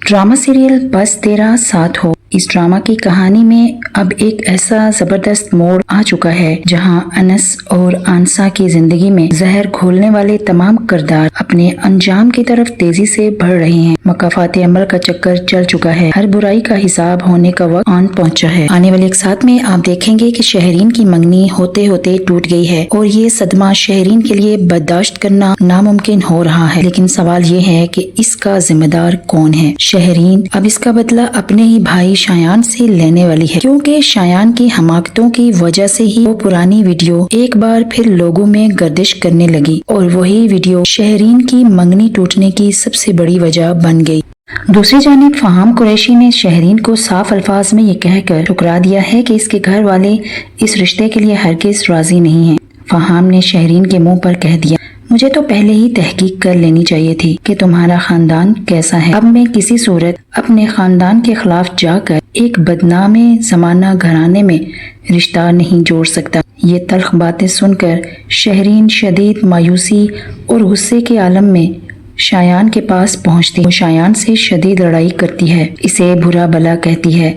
Drama serial बस तेरा साथ हो। इस ड्रामा की कहानी में अब एक ऐसा जबरदस्त मोड़ आ चुका है जहां अनस और आंसा की जिंदगी में जहर घोलने वाले तमाम किरदार अपने अंजाम की तरफ तेजी से बढ़ रहे हैं। मकाफाते अमल का चक्कर चल चुका है, हर बुराई का हिसाब होने का वक्त आन पहुंचा है। आने वाले एक साथ में आप देखेंगे कि शहरीन की मंगनी होते होते टूट गई है और ये सदमा शहरीन के लिए बर्दाश्त करना नामुमकिन हो रहा है। लेकिन सवाल ये है कि इसका जिम्मेदार कौन है। शहरीन अब इसका बदला अपने ही भाई शायान से लेने वाली है, क्योंकि शायान की हमाकतों की वजह से ही वो पुरानी वीडियो एक बार फिर लोगों में गर्दिश करने लगी और वही वीडियो शहरीन की मंगनी टूटने की सबसे बड़ी वजह बन गई। दूसरी जानिब फहाम कुरैशी ने शहरीन को साफ अल्फाज में ये कहकर ठुकरा दिया है कि इसके घर वाले इस रिश्ते के लिए हरगिज राजी नहीं है। फहाम ने शहरीन के मुंह पर कह दिया, मुझे तो पहले ही तहकीक कर लेनी चाहिए थी कि तुम्हारा खानदान कैसा है। अब मैं किसी सूरत अपने खानदान के खिलाफ जाकर एक बदनामे जमाना घराने में रिश्ता नहीं जोड़ सकता। ये तल्ख बातें सुनकर शहरीन शदीद मायूसी और गुस्से के आलम में शायान के पास पहुंचती। वो शायान से शदीद लड़ाई करती है, इसे बुरा भला कहती है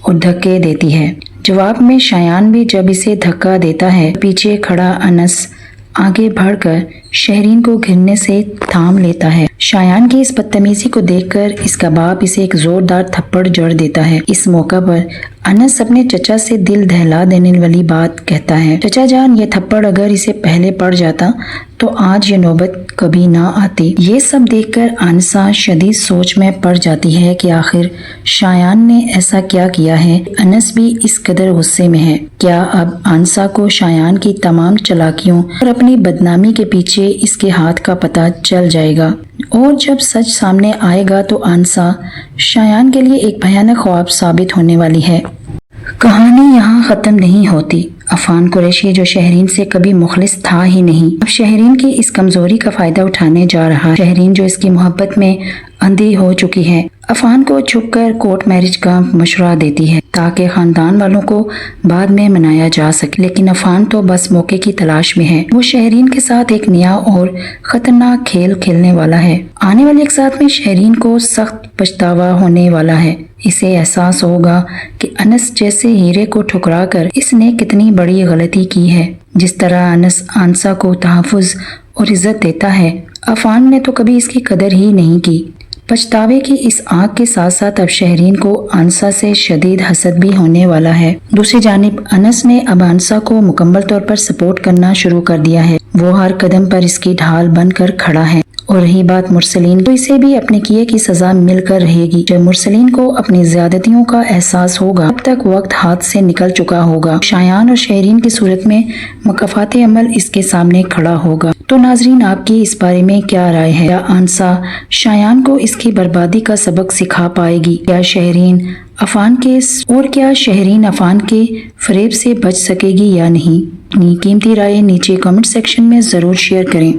और धक्के देती है। जवाब में शायान भी जब इसे धक्का देता है, पीछे खड़ा अनस आगे बढ़कर शहरीन को घिरने से थाम लेता है। शायान की इस बदतमीजी को देखकर इसका बाप इसे एक जोरदार थप्पड़ जड़ देता है। इस मौका पर अनस अपने चचा से दिल दहला देने वाली बात कहता है, चचा जान, ये थप्पड़ अगर इसे पहले पड़ जाता तो आज ये नौबत कभी ना आती। ये सब देखकर आंसा शदीद सोच में पड़ जाती है कि आखिर शायान ने ऐसा क्या किया है। अनस भी इस कदर गुस्से में है। क्या अब आंसा को शायान की तमाम चालाकियों और अपनी बदनामी के पीछे इसके हाथ का पता चल जाएगा और जब सच सामने आएगा तो आंसा शायान के लिए एक भयानक ख्वाब साबित होने वाली है। कहानी यहाँ खत्म नहीं होती। अफान कुरैशी जो शहरीन से कभी मुखलिस था ही नहीं, अब शहरीन की इस कमजोरी का फायदा उठाने जा रहा है। शहरीन जो इसकी मोहब्बत में अंधी हो चुकी है, अफान को छुपकर कोर्ट मैरिज का मशवरा देती है ताकि खानदान वालों को बाद में मनाया जा सके। लेकिन अफान तो बस मौके की तलाश में है। वो शहरीन के साथ एक नया और खतरनाक खेल खेलने वाला है। आने वाले एक साथ में शहरीन को सख्त पछतावा होने वाला है। इसे एहसास होगा कि अनस जैसे हीरे को ठुकरा कर इसने कितनी बड़ी गलती की है। जिस तरह अनस आंसा को तहफ़्फ़ुज़ और इज्जत देता है, अफान ने तो कभी इसकी कदर ही नहीं की। पछतावे की इस आग के साथ साथ अब शहरीन को आंसा से शदीद हसद भी होने वाला है। दूसरी जानिब अनस ने अब आंसा को मुकम्मल तौर पर सपोर्ट करना शुरू कर दिया है। वो हर कदम पर इसकी ढाल बनकर खड़ा है। और रही बात मुरसलीन, तो इसे भी अपने किए की सजा मिलकर रहेगी। जब मुरसलीन को अपनी ज्यादतियों का एहसास होगा, अब तक वक्त हाथ से निकल चुका होगा। शायान और शहरीन की सूरत में मकाफाते अमल इसके सामने खड़ा होगा। तो नाजरीन, आपकी इस बारे में क्या राय है? क्या आंसा शायान को इसकी बर्बादी का सबक सिखा पाएगी? क्या शहरीन अफान के फरेब से बच सकेगी या नहीं? अपनी कीमती राय नीचे कमेंट सेक्शन में जरूर शेयर करें।